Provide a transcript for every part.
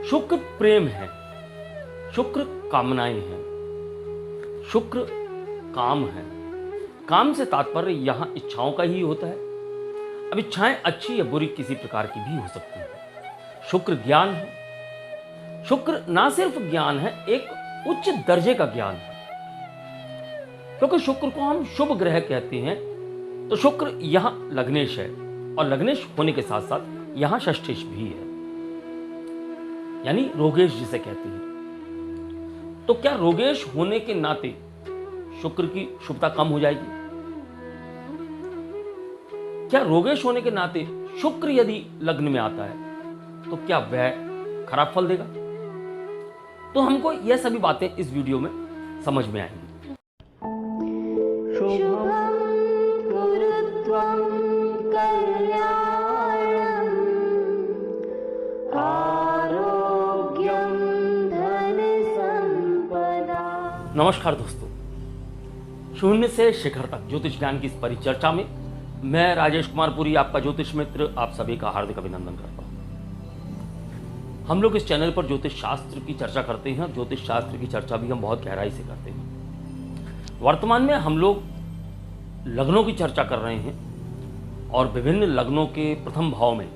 शुक्र प्रेम है, शुक्र कामनाएं हैं, शुक्र काम है। काम से तात्पर्य यहाँ इच्छाओं का ही होता है। अब इच्छाएं अच्छी या बुरी किसी प्रकार की भी हो सकती हैं। शुक्र ज्ञान है। शुक्र ना सिर्फ ज्ञान है, एक उच्च दर्जे का ज्ञान है। क्योंकि शुक्र को हम शुभ ग्रह कहते हैं, तो शुक्र यहाँ लग्नेश है और लग्नेश होने के साथ साथ यहाँ षष्ठेश भी है, यानी रोगेश जिसे कहते हैं। तो क्या रोगेश होने के नाते शुक्र की शुभता कम हो जाएगी? क्या रोगेश होने के नाते शुक्र यदि लग्न में आता है तो क्या वह खराब फल देगा? तो हमको यह सभी बातें इस वीडियो में समझ में आएंगी। शुभं कुरुत्वं कल्याणं आरोग्यं धन संपदा। नमस्कार दोस्तों, शून्य से शिखर तक ज्योतिष ज्ञान की इस परिचर्चा में मैं राजेश कुमार पुरी, आपका ज्योतिष मित्र, आप सभी का हार्दिक अभिनंदन करता हूं। हम लोग इस चैनल पर ज्योतिष शास्त्र की चर्चा करते हैं। ज्योतिष शास्त्र की चर्चा भी हम बहुत गहराई से करते हैं। वर्तमान में हम लोग लग्नों की चर्चा कर रहे हैं और विभिन्न लग्नों के प्रथम भाव में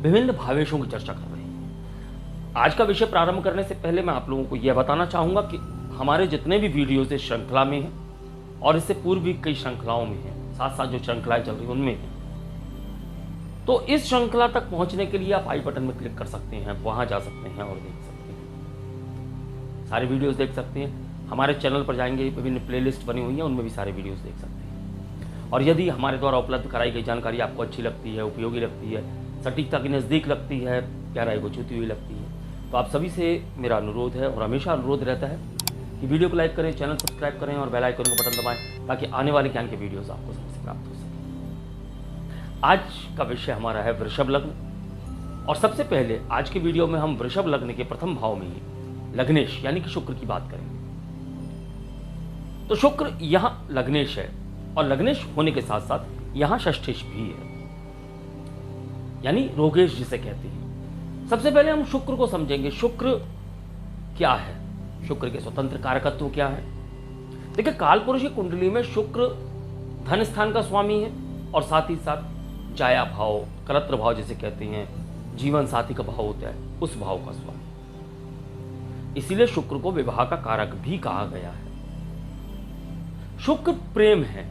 विभिन्न भावेशों की चर्चा कर रहे हैं। आज का विषय प्रारंभ करने से पहले मैं आप लोगों को यह बताना चाहूंगा कि हमारे जितने भी वीडियोज इस श्रृंखला में हैं और इससे पूर्व भी कई श्रृंखलाओं में हैं, साथ साथ जो श्रृंखलाएं चल रही हैं उनमें हैं, तो इस श्रृंखला तक पहुंचने के लिए आप आई बटन में क्लिक कर सकते हैं, वहां जा सकते हैं और देख सकते हैं, सारे वीडियोस देख सकते हैं। हमारे चैनल पर जाएंगे, विभिन्न प्लेलिस्ट बनी हुई हैं, उनमें भी सारे वीडियोस देख सकते हैं। और यदि हमारे द्वारा उपलब्ध कराई गई जानकारी आपको अच्छी लगती है, उपयोगी लगती है, सटीकता के नज़दीक लगती है, गहराई को छूती हुई लगती है, तो आप सभी से मेरा अनुरोध है और हमेशा अनुरोध रहता है कि वीडियो को लाइक करें, चैनल सब्सक्राइब करें और बेल आइकन का बटन दबाएं, ताकि आने वाले ज्ञान के वीडियोस आपको सबसे प्राप्त हो सके। आज का विषय हमारा है वृषभ लग्न, और सबसे पहले आज के वीडियो में हम वृषभ लग्न के प्रथम भाव में ही लग्नेश यानी कि शुक्र की बात करेंगे। तो शुक्र यहाँ लग्नेश है और लग्नेश होने के साथ साथ यहाँ षष्ठेश भी है, यानी रोगेश जिसे कहते हैं। सबसे पहले हम शुक्र को समझेंगे। शुक्र क्या है, शुक्र के स्वतंत्र कारकत्व क्या है? देखिए, कालपुरुष की कुंडली में शुक्र धन स्थान का स्वामी है और साथ ही साथ जाया भाव, कलत्र भाव जिसे कहते हैं, जीवन साथी का भाव होता है, उस भाव का स्वामी। इसीलिए शुक्र को विवाह का कारक भी कहा गया है। शुक्र प्रेम है,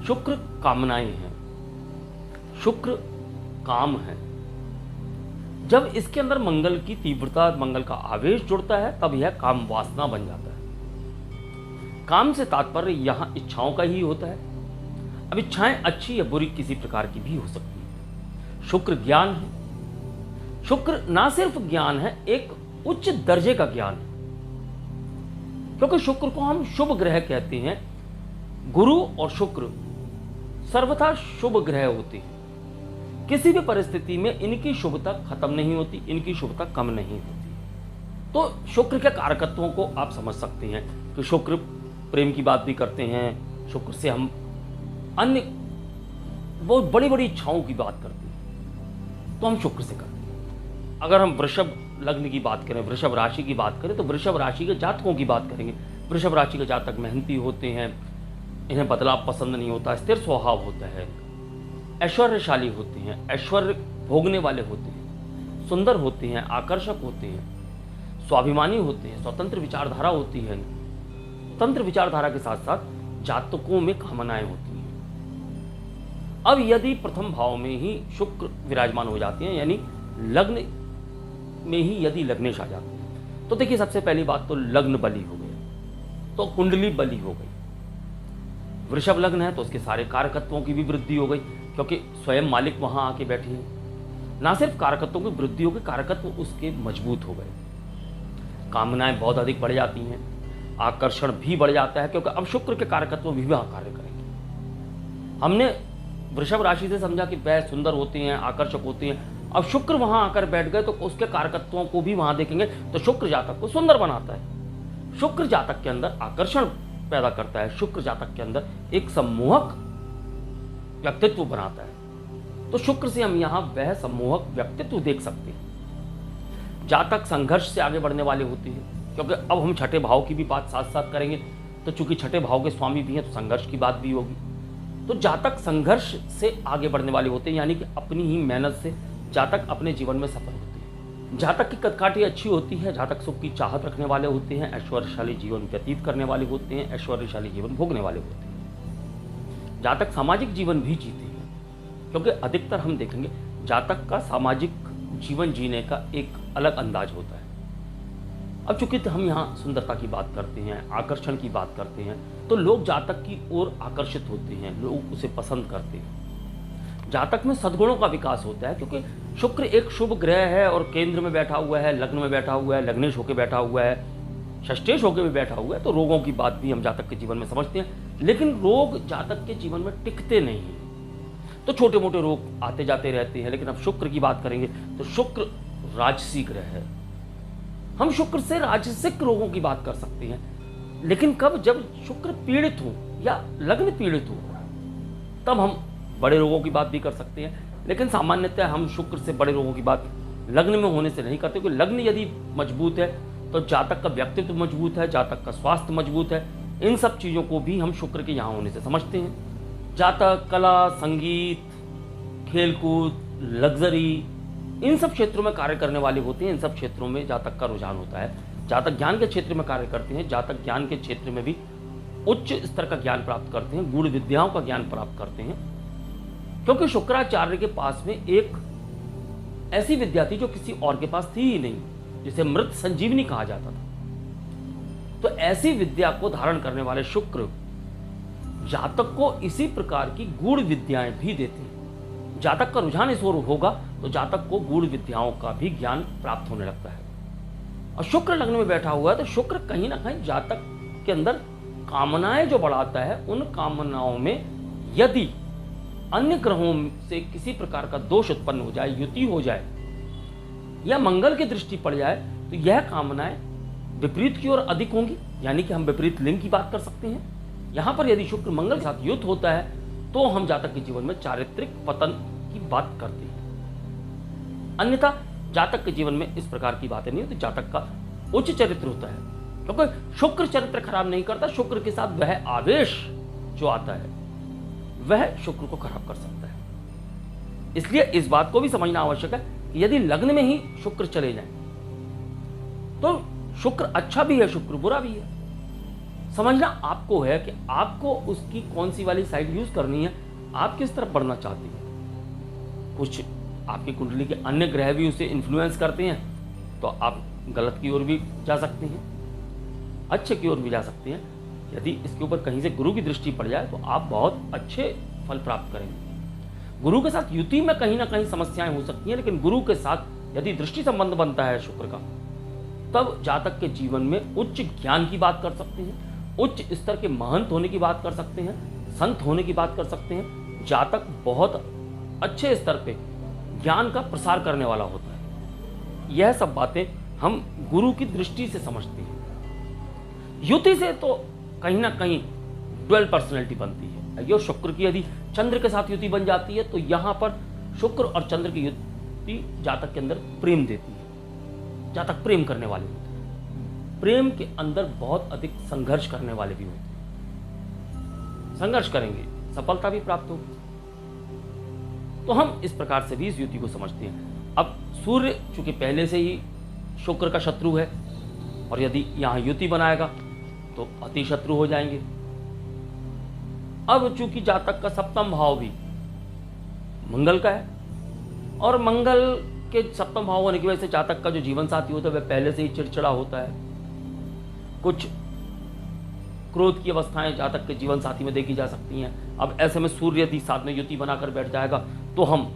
शुक्र कामनाएं हैं, शुक्र काम है। जब इसके अंदर मंगल की तीव्रता, मंगल का आवेश जुड़ता है, तब यह काम वासना बन जाता है। काम से तात्पर्य यहां इच्छाओं का ही होता है। अब इच्छाएं अच्छी या बुरी किसी प्रकार की भी हो सकती है। शुक्र ज्ञान है। शुक्र ना सिर्फ ज्ञान है, एक उच्च दर्जे का ज्ञान है। क्योंकि शुक्र को हम शुभ ग्रह कहते हैं। गुरु और शुक्र सर्वथा शुभ ग्रह होते हैं। किसी भी परिस्थिति में इनकी शुभता खत्म नहीं होती, इनकी शुभता कम नहीं होती। तो शुक्र के कारकत्वों को आप समझ सकते हैं कि शुक्र प्रेम की बात भी करते हैं। शुक्र से हम अन्य बहुत बड़ी बड़ी इच्छाओं की बात करते हैं, तो हम शुक्र से करते हैं। अगर हम वृषभ लग्न की बात करें, वृषभ राशि की बात करें, तो वृषभ राशि के जातकों की बात करेंगे। वृषभ राशि के जातक मेहनती होते हैं, इन्हें बदलाव पसंद नहीं होता, स्थिर स्वभाव होता है, ऐश्वर्यशाली होते हैं, ऐश्वर्य भोगने वाले होते हैं, सुंदर होते हैं, आकर्षक होते हैं, स्वाभिमानी होते हैं, स्वतंत्र विचारधारा होती है। स्वतंत्र विचारधारा के साथ साथ जातकों में कामनाएं होती हैं। अब यदि प्रथम भाव में ही शुक्र विराजमान हो जाते हैं, यानी लग्न में ही यदि लग्नेश आ जाते हैं, तो देखिए, सबसे पहली बात तो लग्न बली हो गया, तो कुंडली बली हो गई। वृषभ लग्न है तो उसके सारे कारकत्वों की भी वृद्धि हो गई, क्योंकि स्वयं मालिक वहां आके बैठे हैं। ना सिर्फ कारकत्वों की वृद्धि हो गई, कारकत्व उसके मजबूत हो गए। कामनाएं बहुत अधिक बढ़ जाती हैं, आकर्षण भी बढ़ जाता है, क्योंकि अब शुक्र के कारकत्व भी वहां कार्य करेंगे। हमने वृषभ राशि से समझा कि वह सुंदर होते हैं, आकर्षक होते हैं। अब शुक्र वहां आकर बैठ गए तो उसके कारकत्वों को भी वहां देखेंगे, तो शुक्र जातक को सुंदर बनाता है। शुक्र जातक के अंदर आकर्षण पैदा करता है, शुक्र जातक के अंदर एक सम्मोहक व्यक्तित्व बनाता है। तो शुक्र से हम यहां वह सम्मोहक व्यक्तित्व देख सकते हैं। जातक संघर्ष से आगे बढ़ने वाले होते हैं, क्योंकि अब हम छठे भाव की भी बात साथ साथ करेंगे। तो चूंकि छठे भाव के स्वामी भी हैं तो संघर्ष की बात भी होगी। तो जातक संघर्ष से आगे बढ़ने वाले होते हैं, यानी कि अपनी ही मेहनत से जातक अपने जीवन में सफल होते हैं। जातक की कदकाठी अच्छी होती है, जातक सुख की चाहत रखने वाले होते हैं, ऐश्वर्यशाली जीवन व्यतीत करने वाले होते हैं, ऐश्वर्यशाली जीवन भोगने वाले होते हैं। जातक सामाजिक जीवन भी जीते हैं, क्योंकि अधिकतर हम देखेंगे जातक का सामाजिक जीवन जीने का एक अलग अंदाज होता है। अब चूंकि हम यहाँ सुंदरता की बात करते हैं, आकर्षण की बात करते हैं, तो लोग जातक की ओर आकर्षित होते हैं, लोग उसे पसंद करते हैं। जातक में सद्गुणों का विकास होता है, क्योंकि शुक्र एक शुभ ग्रह है और केंद्र में बैठा हुआ है, लग्न में बैठा हुआ है, लग्नेश होकर बैठा हुआ है, षष्ठेश होकर भी बैठा हुआ है। तो रोगों की बात भी हम जातक के जीवन में समझते हैं, लेकिन रोग जातक के जीवन में टिकते नहीं हैं। तो छोटे मोटे रोग आते जाते रहते हैं। लेकिन अब शुक्र की बात करेंगे तो शुक्र राजसी ग्रह है। हम शुक्र से राजसिक रोगों की बात कर सकते हैं, लेकिन कब? जब शुक्र पीड़ित हो या लग्न पीड़ित हो, तब हम बड़े रोगों की बात भी कर सकते हैं। लेकिन सामान्यतः हम शुक्र से बड़े रोगों की बात लग्न में होने से नहीं करते, क्योंकि लग्न यदि मजबूत है तो जातक का व्यक्तित्व मजबूत है, जातक का स्वास्थ्य मजबूत है। इन सब चीज़ों को भी हम शुक्र के यहाँ होने से समझते हैं। जातक कला, संगीत, खेलकूद, लग्जरी, इन सब क्षेत्रों में कार्य करने वाले होते हैं। इन सब क्षेत्रों में जातक का रुझान होता है। जातक ज्ञान के क्षेत्र में कार्य करते हैं, जातक ज्ञान के क्षेत्र में भी उच्च स्तर का ज्ञान प्राप्त करते हैं, गूढ़ विद्याओं का ज्ञान प्राप्त करते हैं, क्योंकि शुक्राचार्य के पास में एक ऐसी विद्या थी जो किसी और के पास थी ही नहीं, जिसे मृत संजीवनी कहा जाता था। तो ऐसी विद्या को धारण करने वाले शुक्र जातक को इसी प्रकार की गूढ़ विद्याएं भी देते हैं। जातक का रुझान इस ओर होगा तो जातक को गूढ़ विद्याओं का भी ज्ञान प्राप्त होने लगता है। और शुक्र लग्न में बैठा हुआ है तो शुक्र कहीं ना कहीं जातक के अंदर कामनाएं जो बढ़ाता है, उन कामनाओं में यदि अन्य ग्रहों से किसी प्रकार का दोष उत्पन्न हो जाए, युति हो जाए या मंगल की दृष्टि पड़ जाए, तो यह कामनाएं विपरीत की ओर अधिक होंगी। यानी कि हम विपरीत लिंग की बात कर सकते हैं। यहां पर यदि शुक्र मंगल के साथ युद्ध होता है तो हम जातक के जीवन में चारित्रिक पतन की बात करते हैं। अन्यथा जातक के जीवन में इस प्रकार की बातें नहीं होती। जातक का उच्च चरित्र होता है, क्योंकि शुक्र चरित्र खराब नहीं करता। शुक्र के साथ वह आवेश जो आता है वह शुक्र को खराब कर सकता है। इसलिए इस बात को भी समझना आवश्यक है कि यदि लग्न में ही शुक्र चले जाए तो शुक्र अच्छा भी है, शुक्र बुरा भी है। समझना आपको है कि आपको उसकी कौन सी वाली साइड यूज करनी है, आप किस तरफ बढ़ना चाहते हैं। कुछ आपकी कुंडली के अन्य ग्रह भी उसे इन्फ्लुएंस करते हैं, तो आप गलत की ओर भी जा सकते हैं, अच्छे की ओर भी जा सकते हैं। यदि इसके ऊपर कहीं से गुरु की दृष्टि पड़ जाए तो आप बहुत अच्छे फल प्राप्त करेंगे। गुरु के साथ युति में कहीं ना कहीं समस्याएं हो सकती हैं, लेकिन गुरु के साथ यदि दृष्टि संबंध बनता है शुक्र का, तब जातक के जीवन में उच्च ज्ञान की बात कर सकते हैं, उच्च स्तर के महंत होने की बात कर सकते हैं, संत होने की बात कर सकते हैं। जातक बहुत अच्छे स्तर पे ज्ञान का प्रसार करने वाला होता है। यह सब बातें हम गुरु की दृष्टि से समझते हैं। युति से तो कहीं ना कहीं ड्वेल पर्सनैलिटी बनती है। यो शुक्र की यदि चंद्र के साथ युति बन जाती है तो यहां पर शुक्र और चंद्र की युति जातक के अंदर प्रेम देती है। जातक प्रेम करने वाले होते हैं, प्रेम के अंदर बहुत अधिक संघर्ष करने वाले भी होते हैं। संघर्ष करेंगे, सफलता भी प्राप्त होगी। तो हम इस प्रकार से भी इस युति को समझते हैं। अब सूर्य चूंकि पहले से ही शुक्र का शत्रु है, और यदि यहां युति बनाएगा तो अति शत्रु हो जाएंगे। अब चूंकि जातक का सप्तम भाव भी मंगल का है, और मंगल के सप्तम भाव होने की वजह से जातक का जो जीवन साथी होता है वह पहले से ही चिड़चिड़ा होता है। कुछ क्रोध की अवस्थाएं जातक के जीवन साथी में देखी जा सकती हैं। अब ऐसे में सूर्य यदि साथ में युति बनाकर बैठ जाएगा तो हम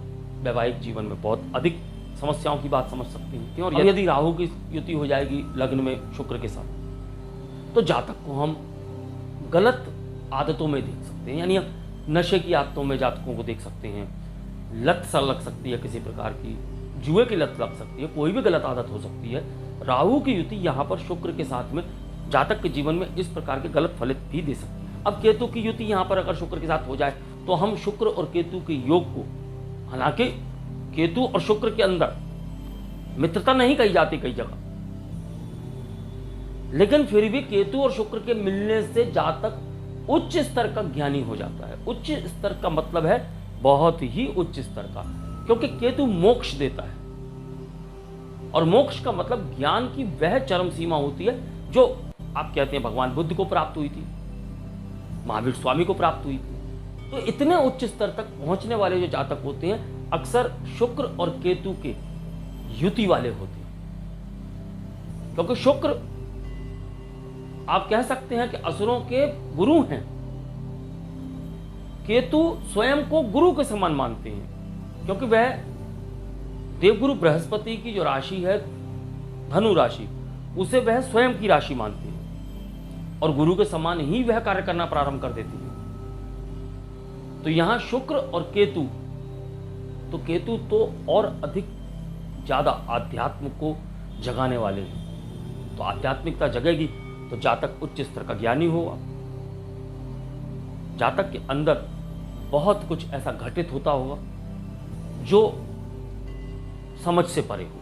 वैवाहिक जीवन में बहुत अधिक समस्याओं की बात समझ सकते हैं। क्यों? और यदि राहु की युति हो जाएगी लग्न में शुक्र के साथ, तो जातक को हम गलत आदतों में देख सकते हैं। यानी नशे की आदतों में जातकों को देख सकते हैं। लत सा लग सकती है, किसी प्रकार की जुए की लत लग सकती है, कोई भी गलत आदत हो सकती है। राहु की युति यहाँ पर शुक्र के साथ में जातक के जीवन में इस प्रकार के गलत फलित भी दे सकती है। अब केतु की युति यहाँ पर अगर शुक्र के साथ हो जाए तो हम शुक्र और केतु के योग को, हालांकि केतु और शुक्र के अंदर मित्रता नहीं कही जाती कई जगह, लेकिन फिर भी केतु और शुक्र के मिलने से जातक उच्च स्तर का ज्ञानी हो जाता है। उच्च स्तर का मतलब है बहुत ही उच्च स्तर का, क्योंकि केतु मोक्ष देता है, और मोक्ष का मतलब ज्ञान की वह चरम सीमा होती है जो आप कहते हैं भगवान बुद्ध को प्राप्त हुई थी, महावीर स्वामी को प्राप्त हुई थी। तो इतने उच्च स्तर तक पहुंचने वाले जो जातक होते हैं अक्सर शुक्र और केतु के युति वाले होते हैं, क्योंकि शुक्र आप कह सकते हैं कि असुरों के गुरु हैं। केतु स्वयं को गुरु के समान मानते हैं, क्योंकि वह देवगुरु बृहस्पति की जो राशि है धनु राशि, उसे वह स्वयं की राशि मानते हैं और गुरु के समान ही वह कार्य करना प्रारंभ कर देती है। तो यहां शुक्र और केतु, तो केतु तो और अधिक ज्यादा आध्यात्म को जगाने वाले हैं। तो आध्यात्मिकता जगेगी तो जातक उच्च स्तर का ज्ञानी होगा। जातक के अंदर बहुत कुछ ऐसा घटित होता होगा जो समझ से परे हो।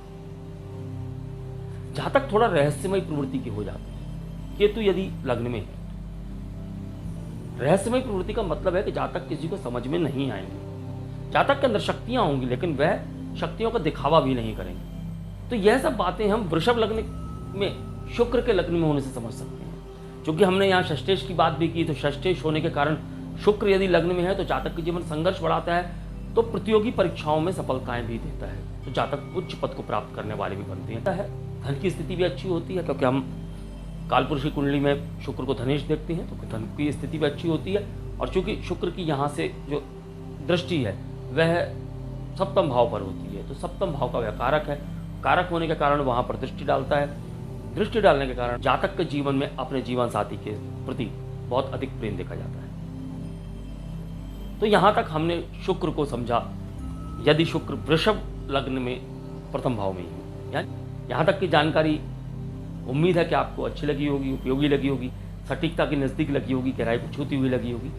जातक थोड़ा रहस्यमय प्रवृत्ति के हो जाते हैं। केतु यदि लग्न में है, रहस्यमय प्रवृत्ति का मतलब है कि जातक किसी को समझ में नहीं आएंगे। जातक के अंदर शक्तियां होंगी, लेकिन वह शक्तियों का दिखावा भी नहीं करेंगे। तो यह सब बातें हम वृषभ लग्न में शुक्र के लग्न में होने से समझ सकते हैं। क्योंकि हमने यहाँ षष्ठेश की बात भी की, तो षष्ठेश होने के कारण शुक्र यदि लग्न में है तो जातक के जीवन संघर्ष बढ़ाता है, तो प्रतियोगी परीक्षाओं में सफलताएं भी देता है। तो जातक उच्च पद को प्राप्त करने वाले भी बनते हैं। धन की स्थिति भी अच्छी होती है, क्योंकि हम कालपुरुष की कुंडली में शुक्र को धनेश देखते हैं, तो धन की स्थिति भी अच्छी होती है। और चूंकि शुक्र की यहाँ से जो दृष्टि है वह सप्तम भाव पर होती है, तो सप्तम भाव का वह कारक है। कारक होने के कारण वहां पर दृष्टि डालता है। दृष्टि डालने के कारण जातक के जीवन में अपने जीवन साथी के प्रति बहुत अधिक प्रेम देखा जाता है। तो यहां तक हमने शुक्र को समझा। यदि शुक्र वृषभ लग्न में प्रथम भाव में ही, यानी यहां तक की जानकारी उम्मीद है कि आपको अच्छी लगी होगी, उपयोगी लगी होगी, सटीकता के नजदीक लगी होगी, गहराई को छूती हुई लगी होगी।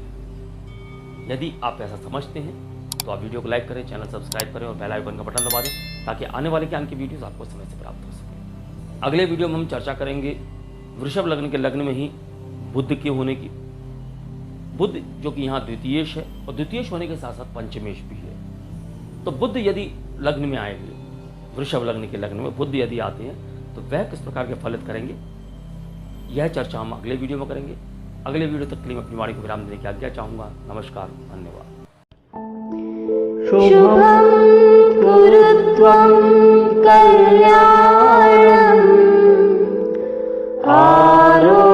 यदि आप ऐसा समझते हैं तो आप वीडियो को लाइक करें, चैनल सब्सक्राइब करें और बेल आइकन का बटन दबा दें, ताकि आने वाले ज्ञान की वीडियोस आपको समय से प्राप्त हो सके। अगले वीडियो में हम चर्चा करेंगे वृषभ लग्न के लग्न में ही बुध के होने की। बुध जो कि यहाँ द्वितीयेश है, और द्वितीयेश होने के साथ साथ पंचमेश भी है। तो बुध यदि लग्न में आएंगे, वृषभ लग्न के लग्न में बुध यदि आते हैं, तो वह किस प्रकार के फलित करेंगे, यह चर्चा हम अगले वीडियो में करेंगे। अगले वीडियो तक के लिए मैं अपनी वाणी को विराम देने की आज्ञा चाहूंगा। नमस्कार, धन्यवाद। शुभं कुरुत्वं कल्याणम् आरो